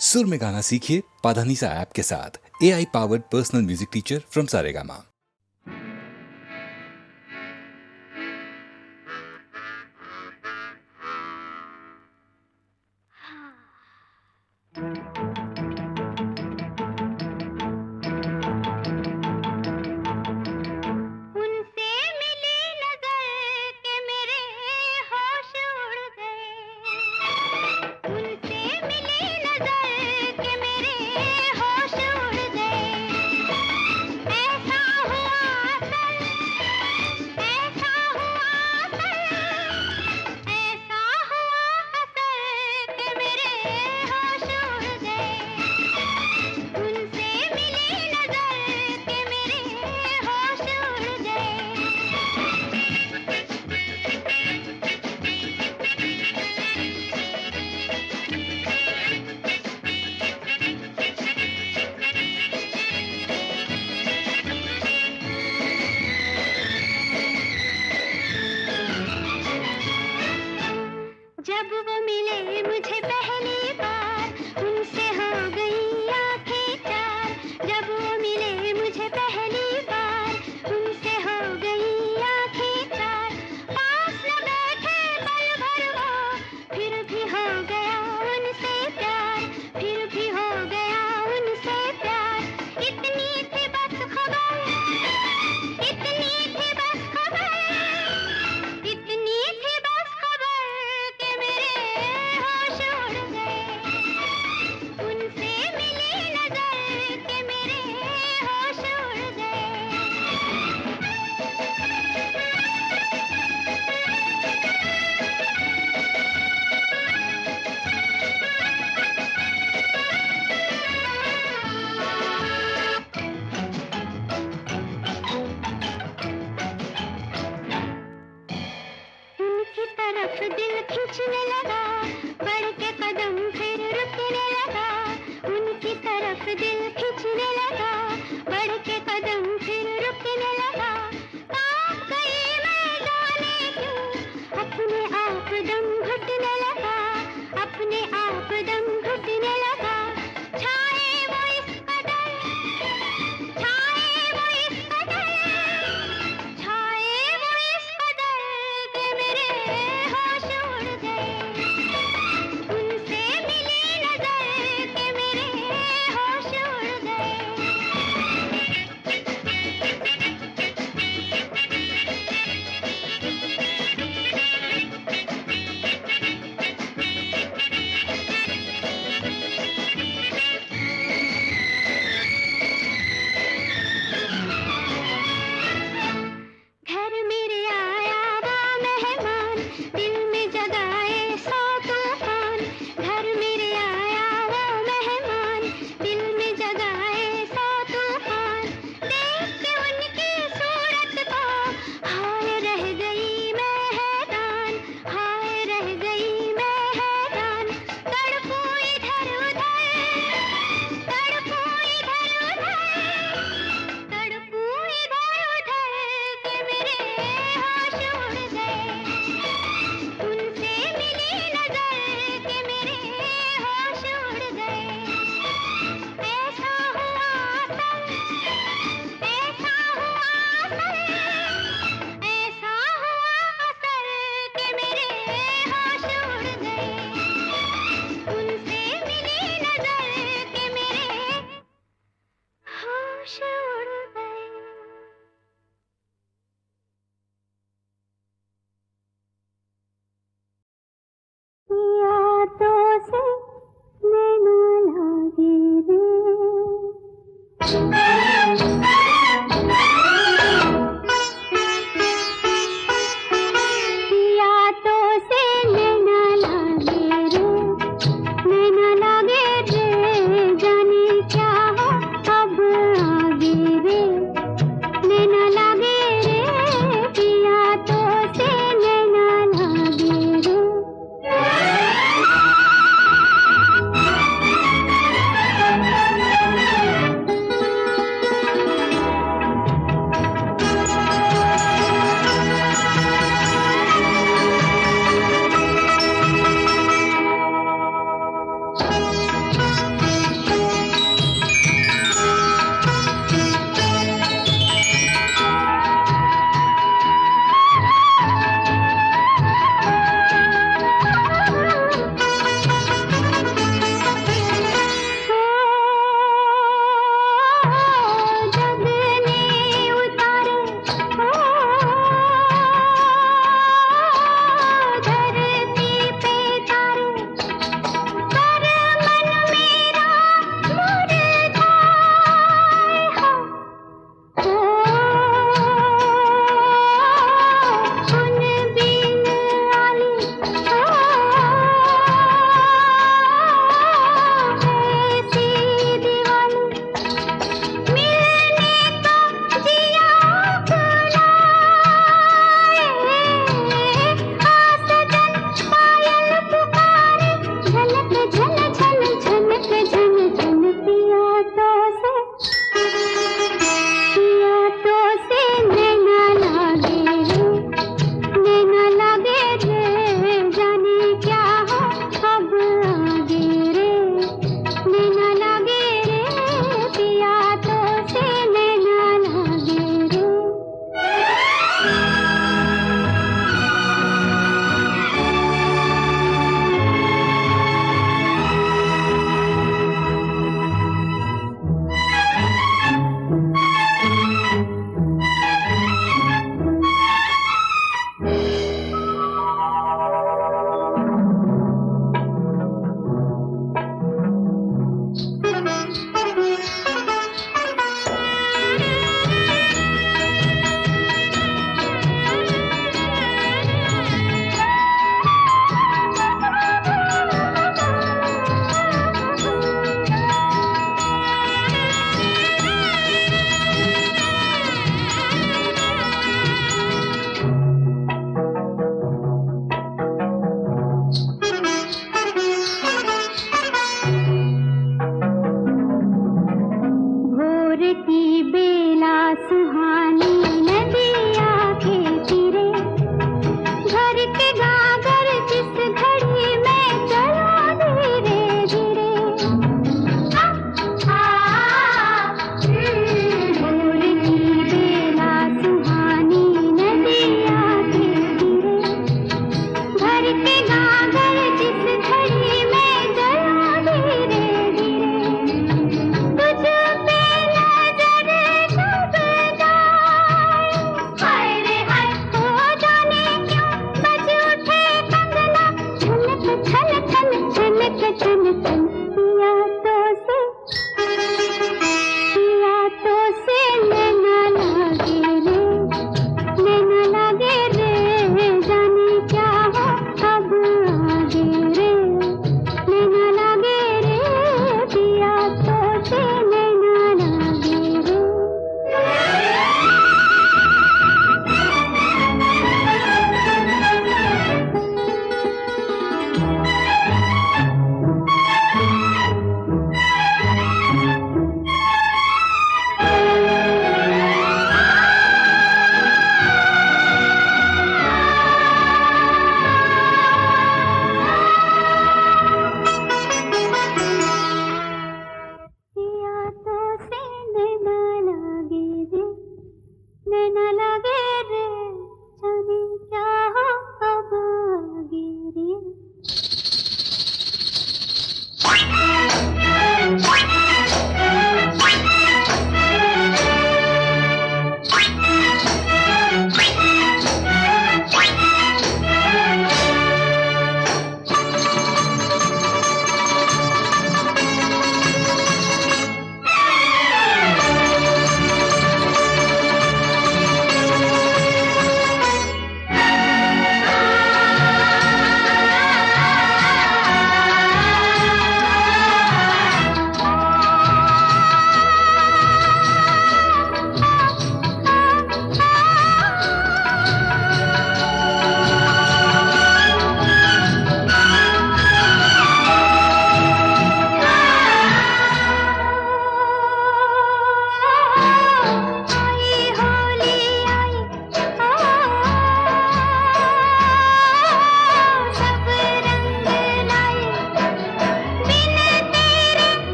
सुर में गाना सीखिए पाधानीसा ऐप के साथ। AI powered personal music teacher from Saregama. जब वो मिले मुझे पहली बार उनसे हो गई आंखें चार। जब वो मिले मुझे पहली बार उनसे हो गई आंखें चार। पास न बैठे पल भर वो फिर भी हो गया उनसे प्यार, फिर भी हो गया उनसे प्यार। इतनी थी बस खबर, इतनी थी बस खबर, इतनी थी बस खबर के मेरे होश उड़ गए। उनसे मिली नजर के मेरे होश उड़ गए। उनकी तरफ दिल खींचने लगा, बढ़ के कदम फिर रुकने लगा। उनकी तरफ दिल खींचने लगा, बढ़ के कदम फिर रुकने लगा। कांप गई मैं जाने क्यों, अपने आप दम घुटने लगा, अपने आप दम घुटने लगा। छाए वो इस कदर, छाए वो इस कदर, छाए वो इस कदर के मेरे होश उड़ गए। उनसे मिली नजर के मेरे होश उड़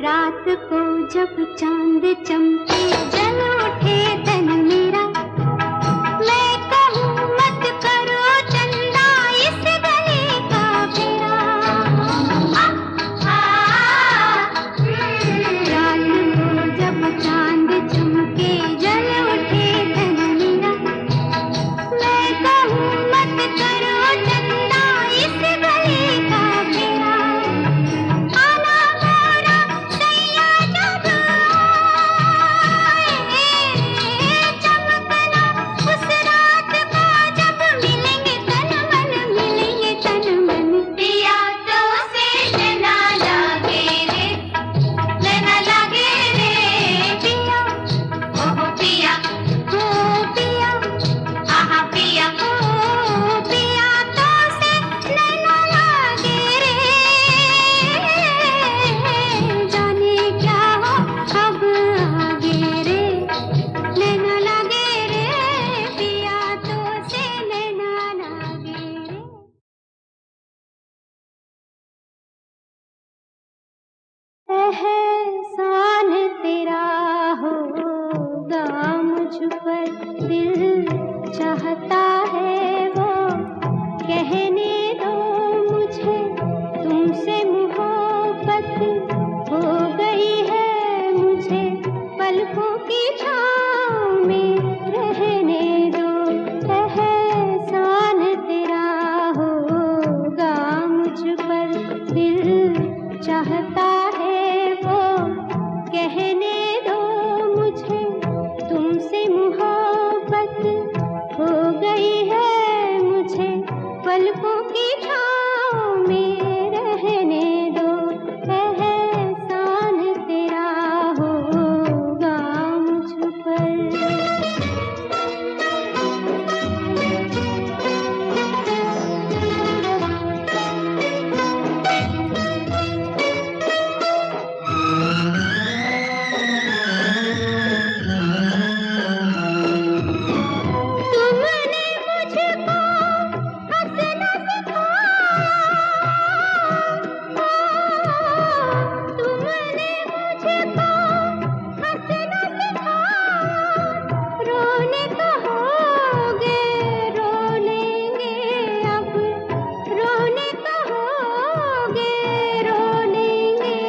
रात को जब चांद चमके जल उठे तन मेरा, मैं कहूँ मत करो चंदा इस गली का फेरा। रात को जब चांद चमके जल उठे तन मेरा, मैं कहूँ मत करो चंदा इस गली का फेरा। आना मोरा सैया जब चमकना उस रात को जब मिलेंगे तन मन पिया तो से लेना लागे रे पिया, ओ पिया आहा पिया, ओ पिया तो से लेना लागे रे, जाने क्या हो अब आगे रे, लेना लागे रे पिया तो से लेना लागे रे। एहसान तेरा होगा मुझ पर, दिल चाहता है वो कहने दो मुझे, तुमसे मोहब्बत हो गई है मुझे, पलकों की छाँव में रहने दो। एहसान तेरा होगा मुझ पर, दिल चाहता है वो कहने दो मुझे, तुमसे मोहब्बत हो गई है मुझे, पलकों की छाँव में रहने दो। एहसान तेरा होगा मुझ पर। तुमने मुझको हंसना सिखाया, तुमने मुझको हंसना सिखाया, रोने कहोगे रो लेंगे अब, रोने कहोगे रो लेंगे,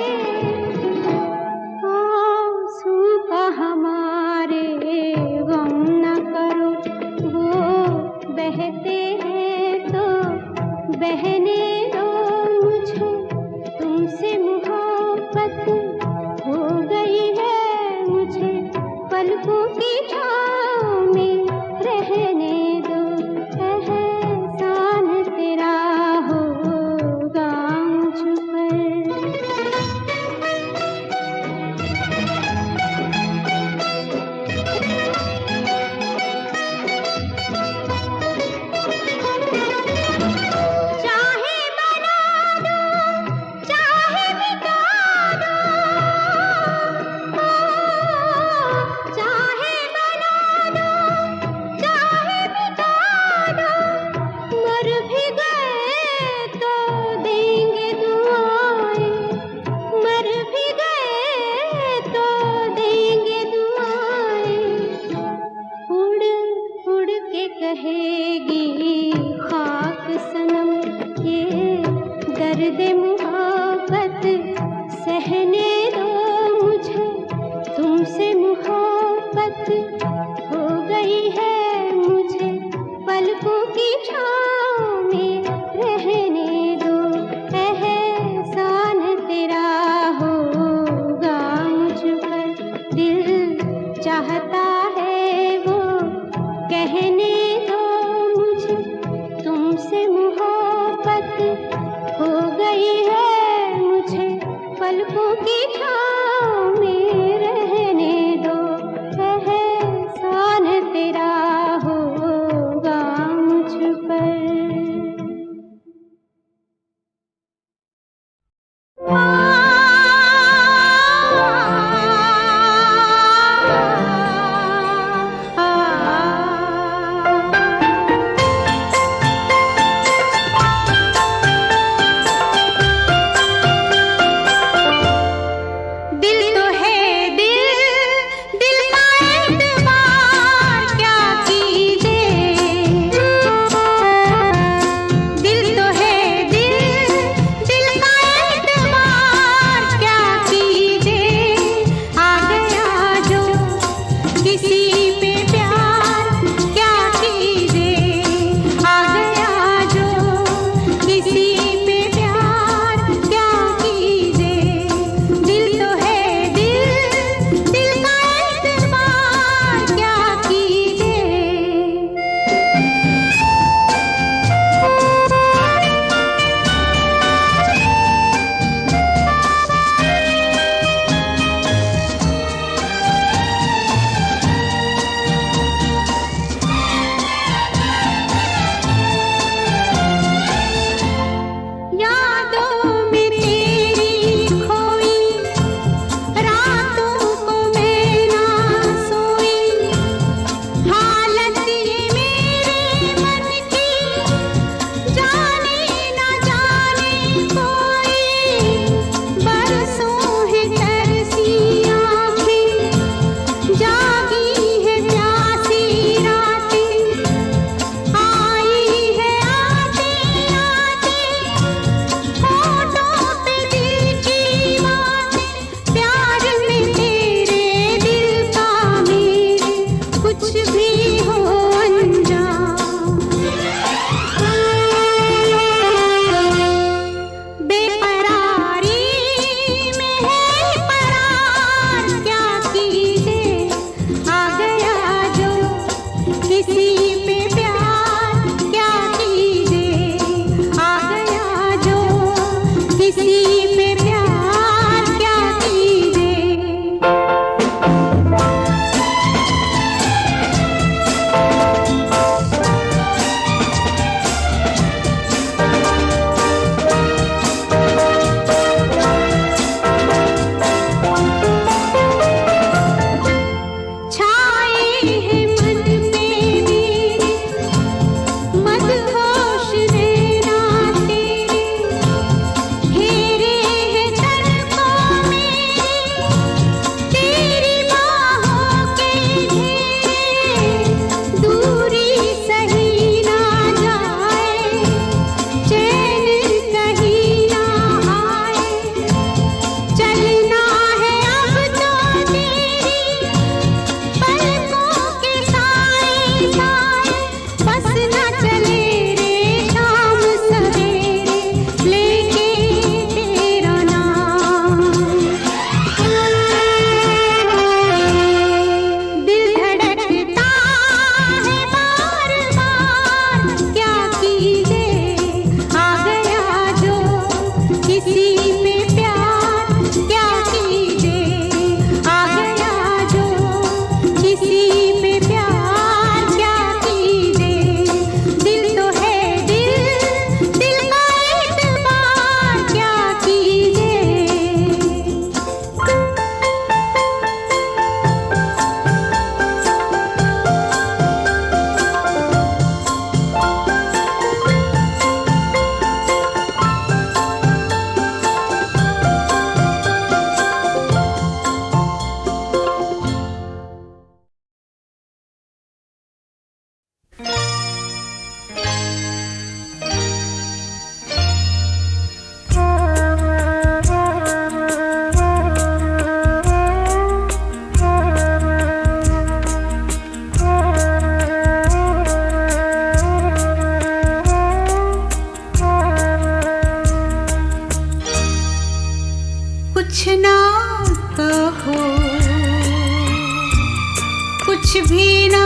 भी ना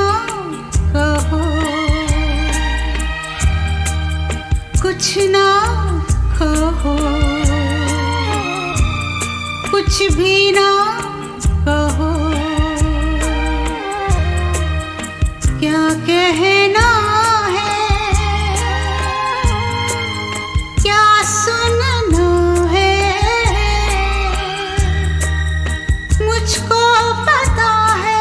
कहो, कुछ ना कहो, कुछ भी ना कहो, क्या कहना है, क्या सुनना है, मुझको पता है,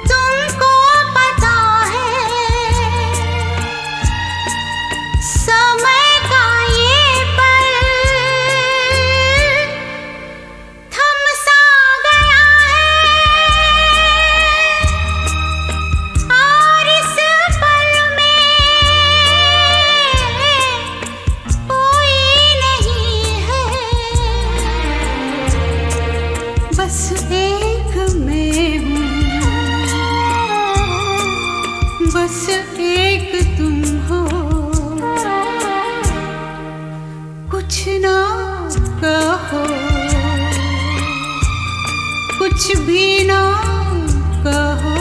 तुमको पता है, समय का ये पल थम सा गया है, और इस पल में कोई नहीं है, बस एक मैं हूँ, बस एक तुम हो, कुछ ना कहो, कुछ भी ना कहो।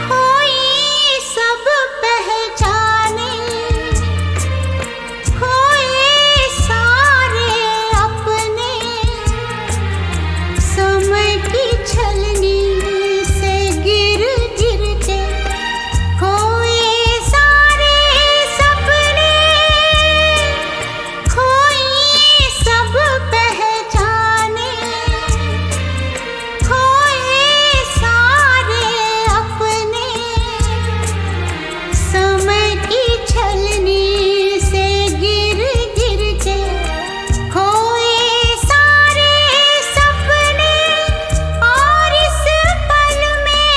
कोई सब पहचाने, कोई सारे अपने, समय की छलनी से गिर गिर के, कोई सारे सपने, कोई सब पहचाने, कोई सारे अपने, समय की छलनी से गिर गिर के, कोई सारे सपने, और इस पल में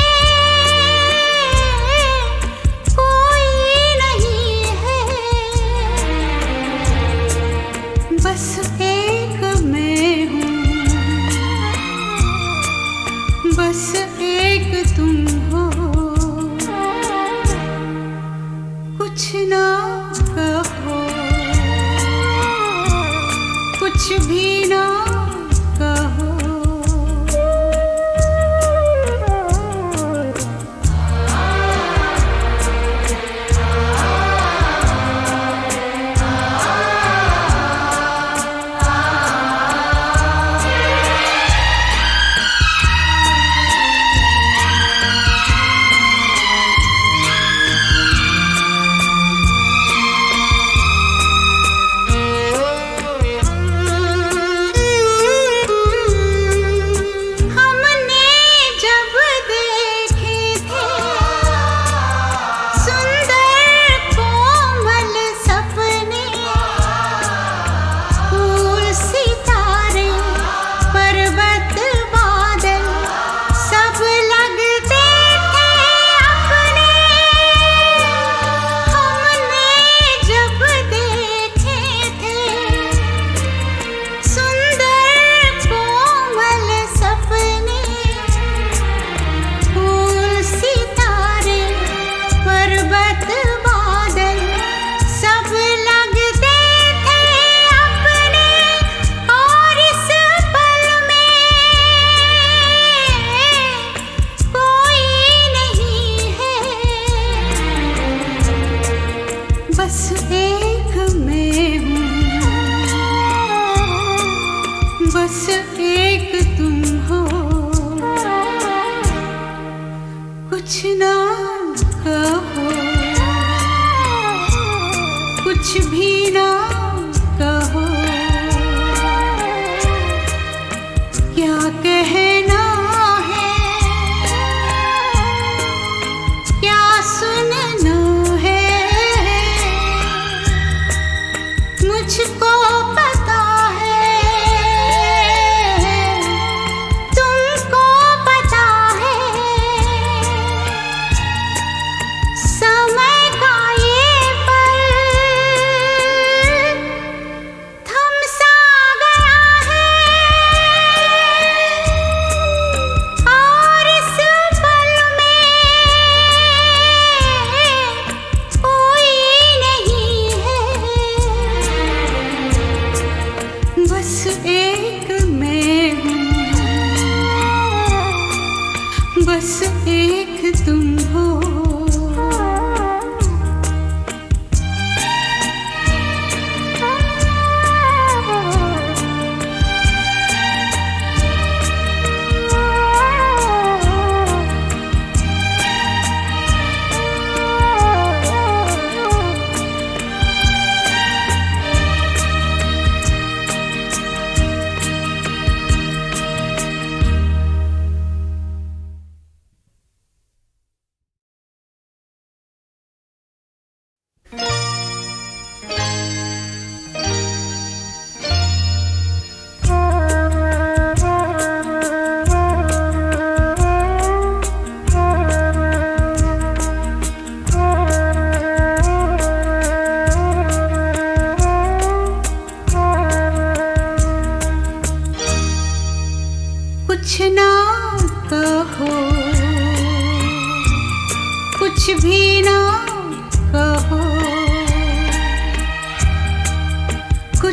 कोई नहीं है, बस एक मैं हूँ, बस एक तुम हो, कुछ ना कहो, कुछ भी ना कहो। हमने जब देखे थे सुंदर कोमल सपने, फूल सितारे पर्वत बादल सब लगते थे अपने, हमने जब देखे थे सुंदर कोमल सपने, फूल सितारे पर्वत बादल सब लगते थे अपने, और इस पल में कोई नहीं है, बस एक मैं हूँ, बस एक तुम हो, कुछ ना कहो, कुछ भी ना कहो, क्या कहना है, क्या सुनना है, मुझको पता है, तुमको पता है, समय का ये पल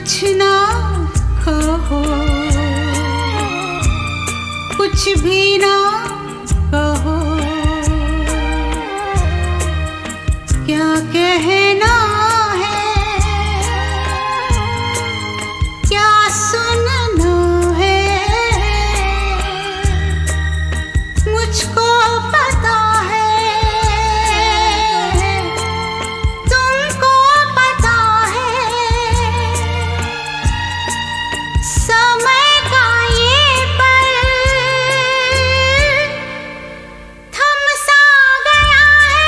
कुछ ना कहो, कुछ भी ना कहो, क्या कहना है, क्या सुनना है, मुझको पता है, तुमको पता है, समय का ये पल थम सा गया है,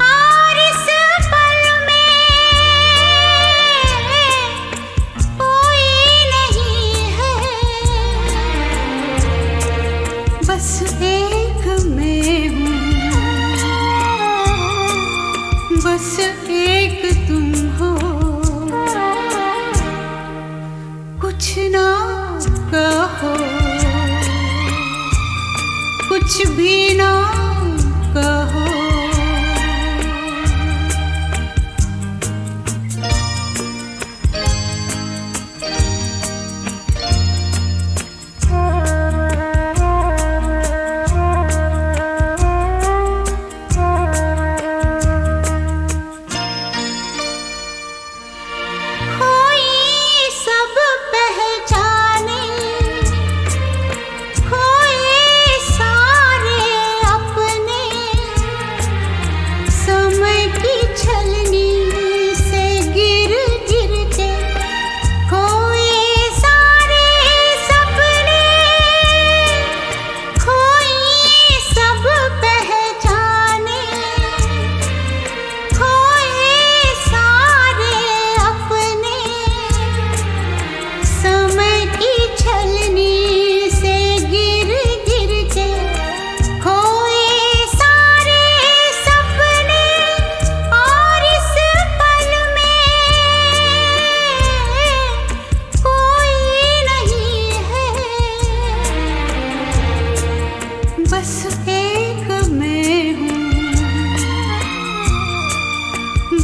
और इस पल में कोई नहीं है, बस एक मैं हूँ, बस एक तुम हो, कुछ ना कहो, कुछ भी ना कहो। कोई सब पहचाने, कोई सारे अपने, समय की छलनी से गिर गिर के, कोई सारे सपने, कोई सब पहचाने, कोई सारे अपने, समय की छलनी से गिर गिर के, कोई सारे सपने, और इस पल में कोई नहीं है, बस एक मैं हूँ,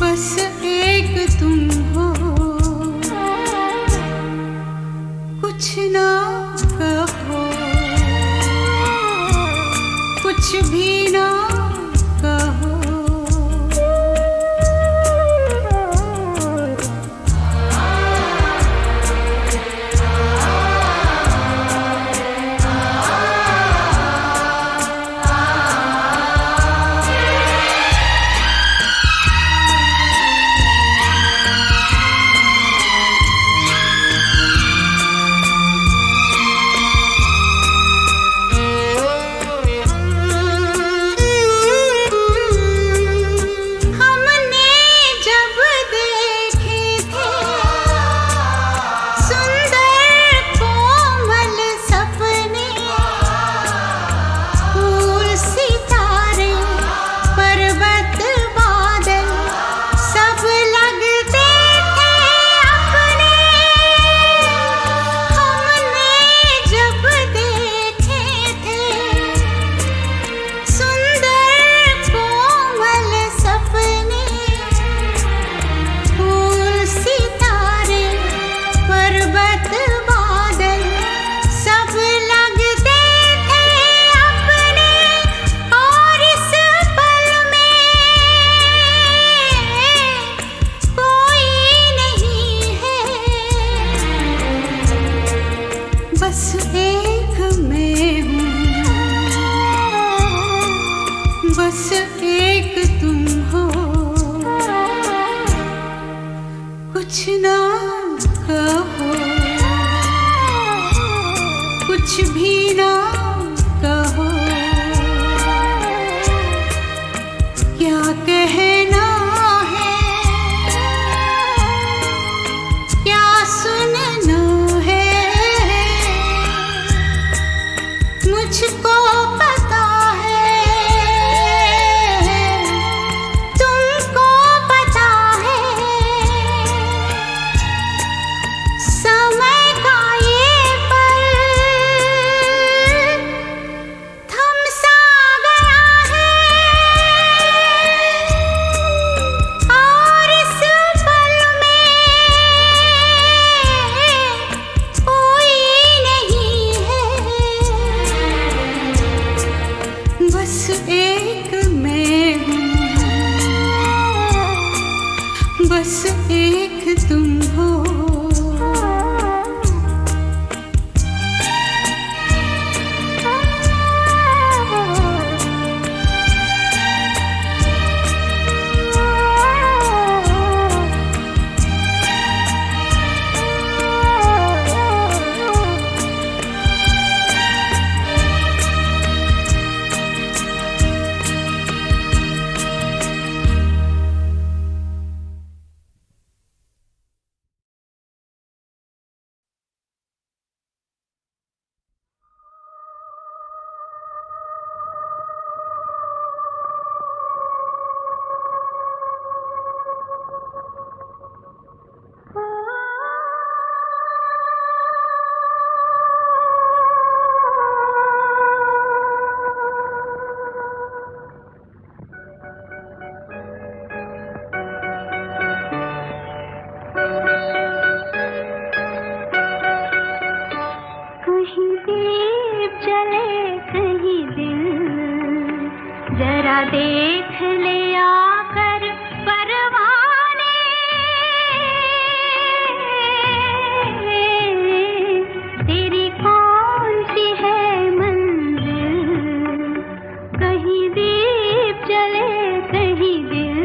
बस एक तुम हो, कुछ ना कहो, कुछ भी ना कहो। बस एक तुम हो। कहीं दीप जले कहीं दिल, जरा देख ले आकर परवाने। तेरी कौन सी है मंजिल, कहीं दीप जले कहीं दिल।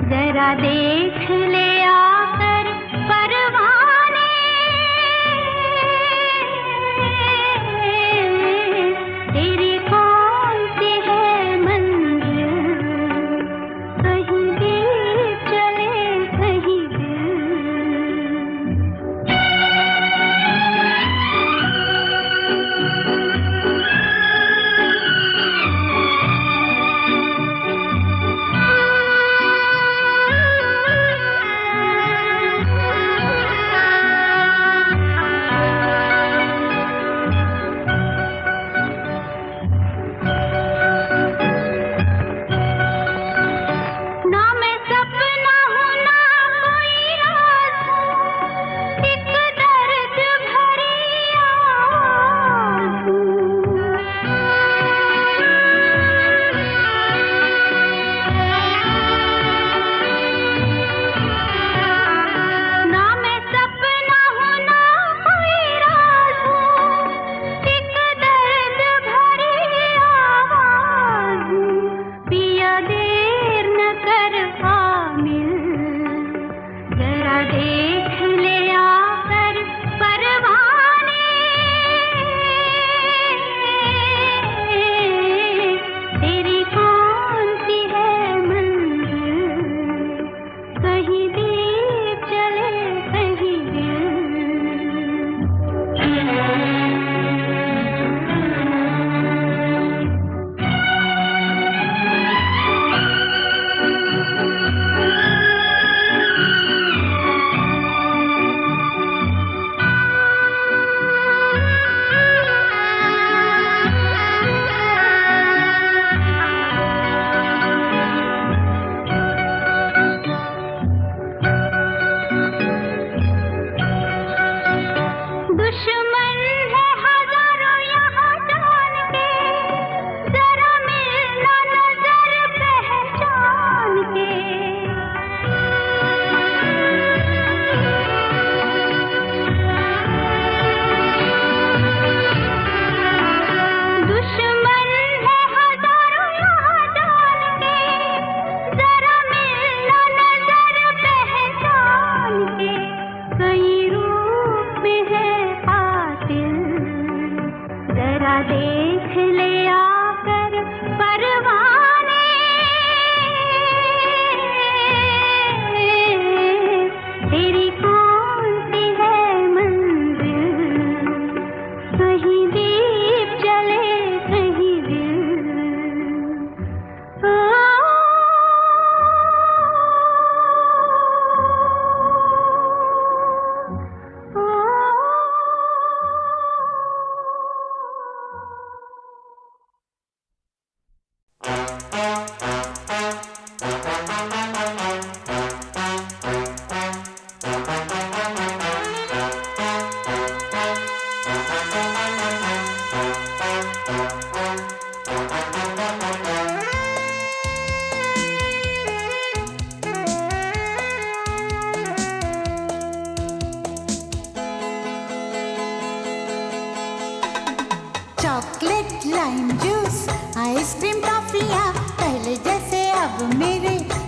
जरा देख ले आकर परवाने। तेरी कौन सी है मंजिल, कहीं दीप जले कहीं दिल।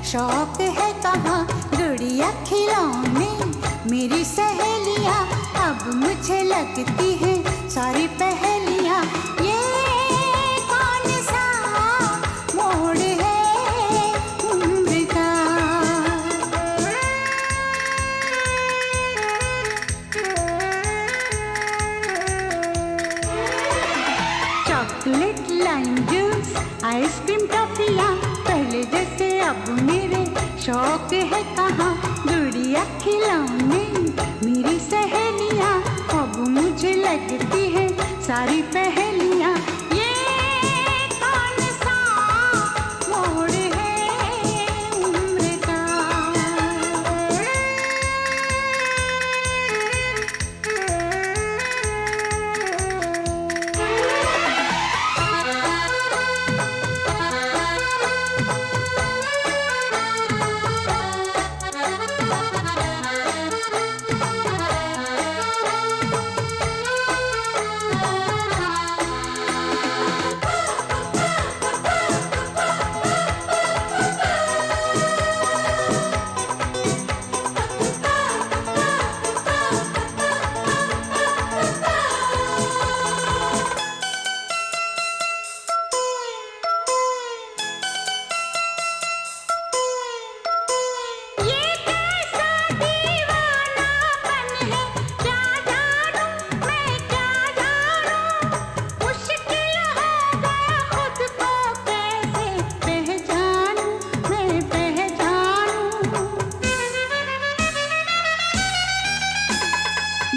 शौक है कहाँ गुड़िया खिलौने। मेरी सहेलियाँ अब मुझे लगती है सारी पहेलियाँ। ये कौन सा मोड़ है उम्र का। चॉकलेट लाइम जूस आइसक्रीम टॉफियाँ पहले जैसे अब मेरे शौक है कहाँ गुड़िया खिलौने। मेरी सहेलियाँ अब मुझे लगती है सारी पहेलियाँ। ये कौन सा मोड़ है उम्र का।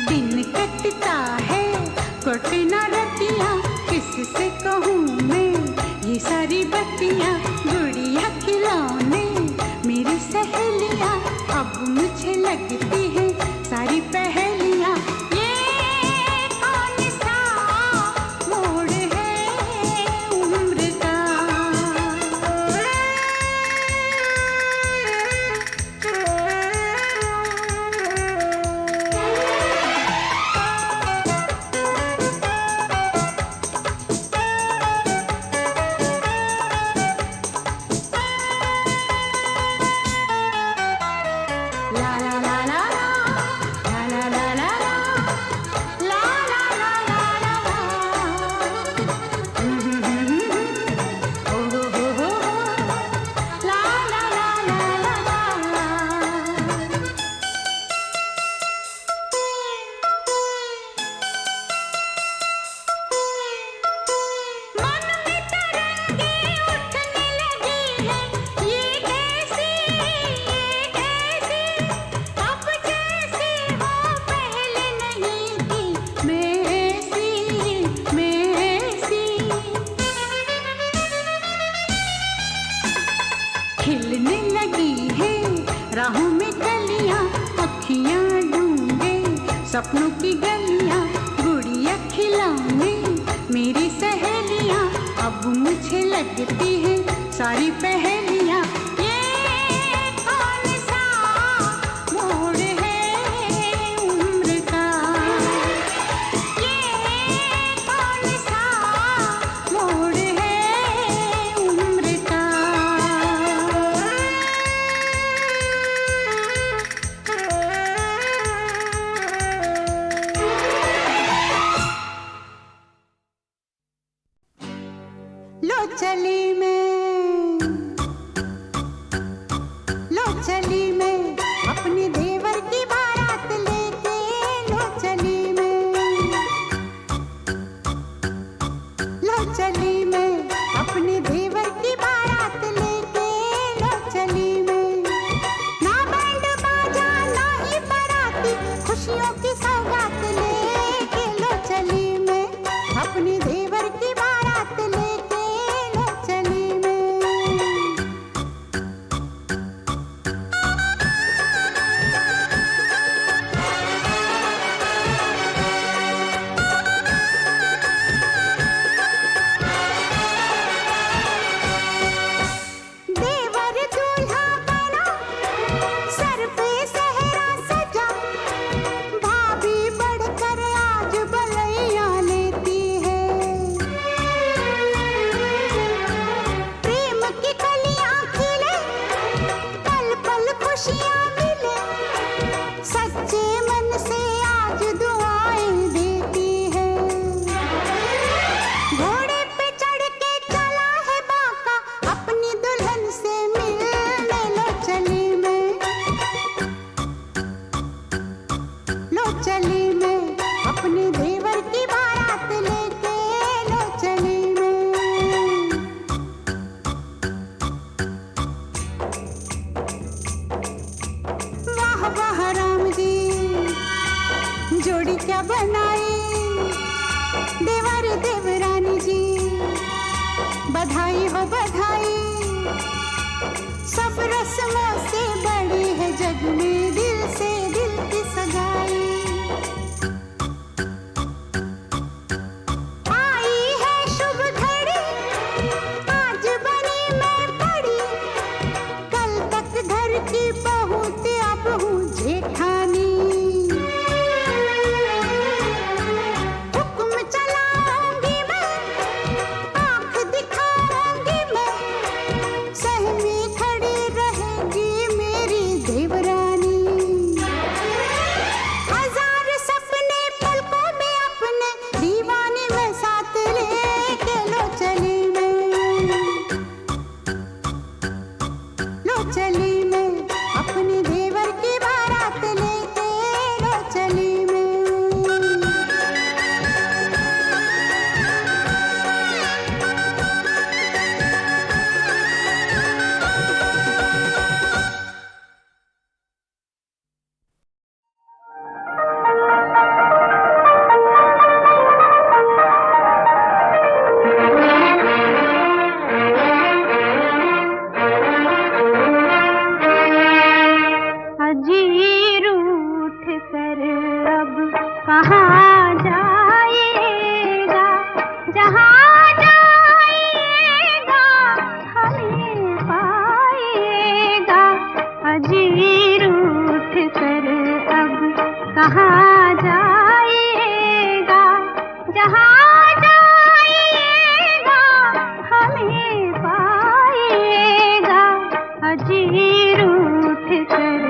दिन कटता है कटे ना रतियाँ किससे कहूँ मैं ये सारी बत्तियाँ। गुड़िया खिलौने मेरी सहेलियाँ अब मुझे लगती है सारी पहेलियाँ। ये कौन सा मोड़ है उम्र का। खिलने लगी है राहों में कलियां अखियां ढूंढे सपनों की गलियां। गुड़िया खिलौने मेरी सहेलियां अब मुझे लगती है सारी पहेलियां। ये कौन सा मोड़ है उम्र का। ये कौन सा मोड़ है उम्र का। लो चली मैं किस्मों से बड़ी है जग में दिल से दिल की सगाई। आई है शुभ घड़ी, आज बनी मैं बड़ी, कल तक घर की बहू थी अब हूँ जेठानी। हुक्म चलाऊंगी मैं, आँख दिखाऊंगी मैं, सहमी खड़ी रहेगी मेरी देवरानी। हजार सपने पलकों में अपने दीवाने में साथ लेके लो चली मैं, लो चली मैं, अपने देवर की बारात लेके लो चली मैं। अजीर उठ कर अब कहाँ जाएगा, जहाँ जाएगा हमें पाएगा। अजीर उठ कर अब कहाँ जाएगा, जहाँ जाएगा हमें पाएगा। अजीर उठ कर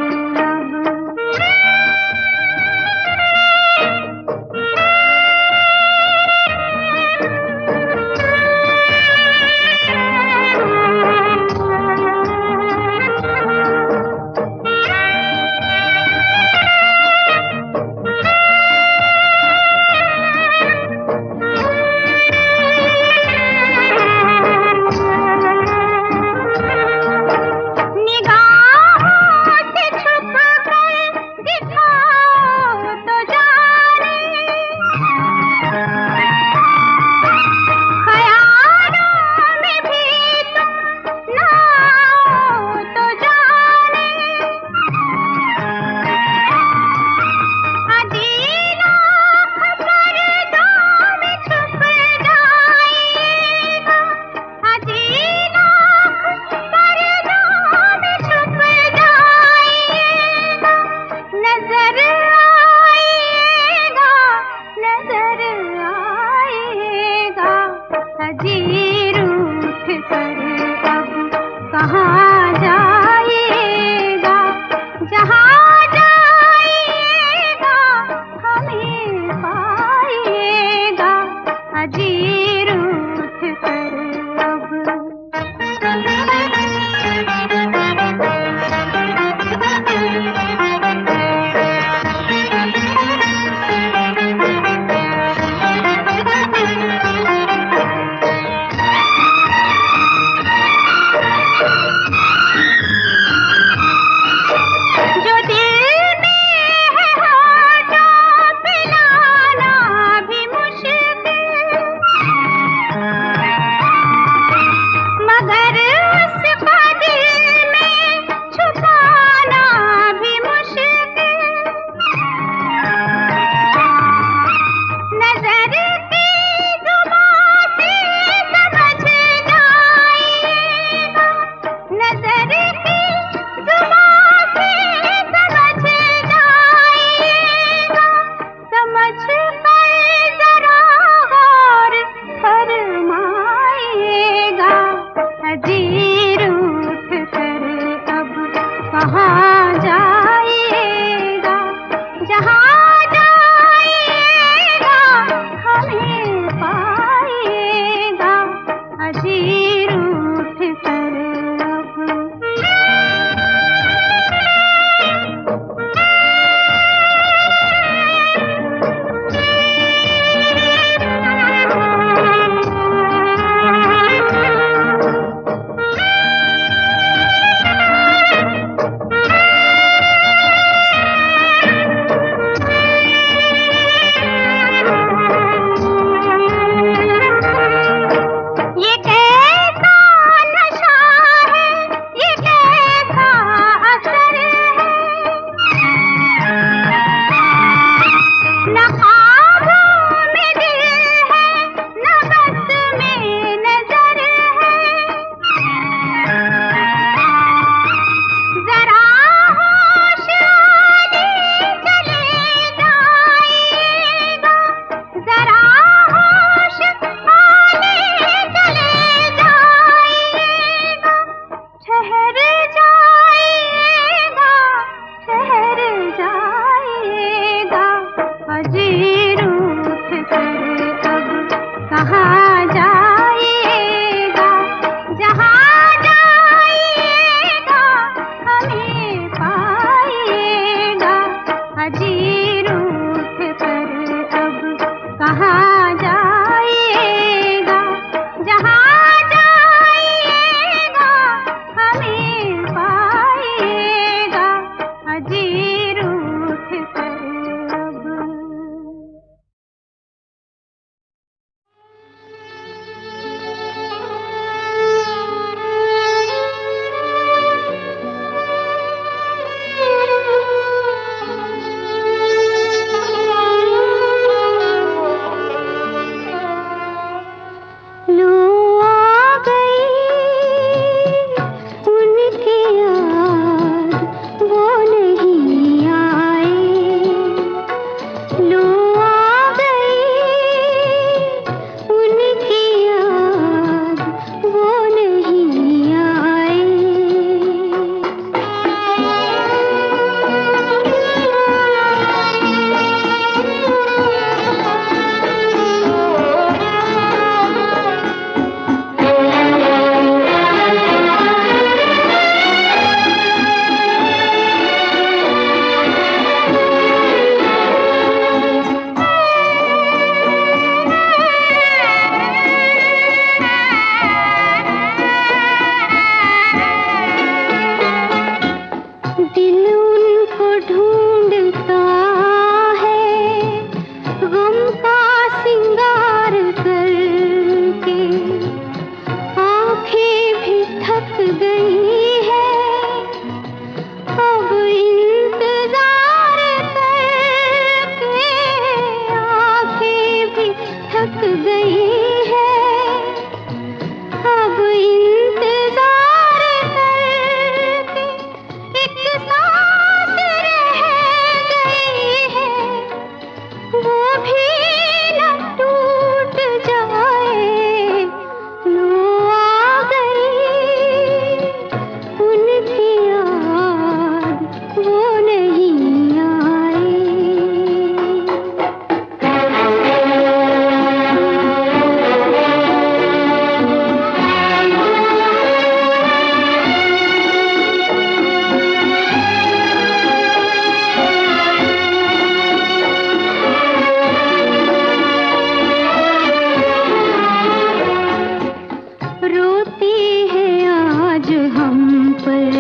आज हम पर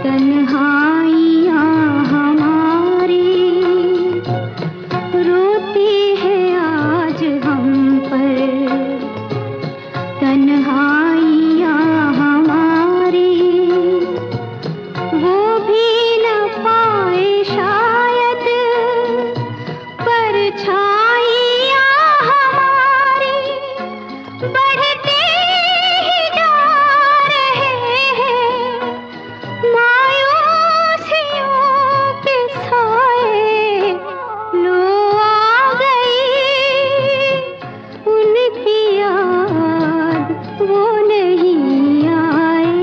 तन्हाइयाँ हमारी रोती है आज हम पर तन्हाइयाँ हमारी वो भी न पाए शायद परछाइयाँ हमारी बढ़ते ही जा रहे हैं मायूसियों के साए लो आ गई उनकी याद वो नहीं आए।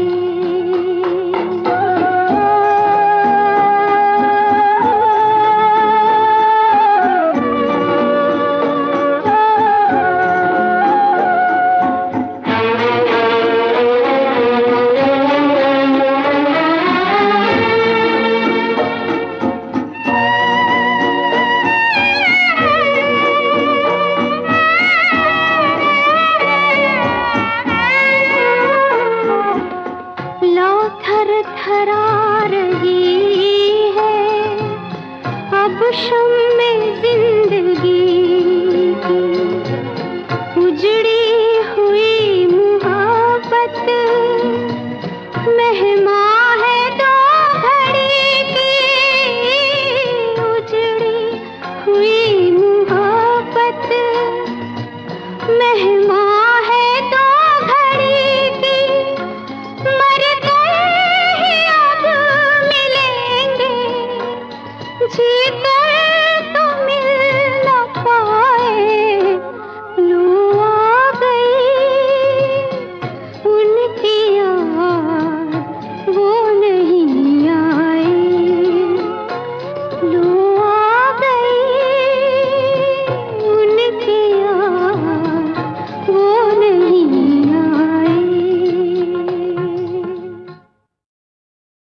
लौ थर थरा रही है अब शम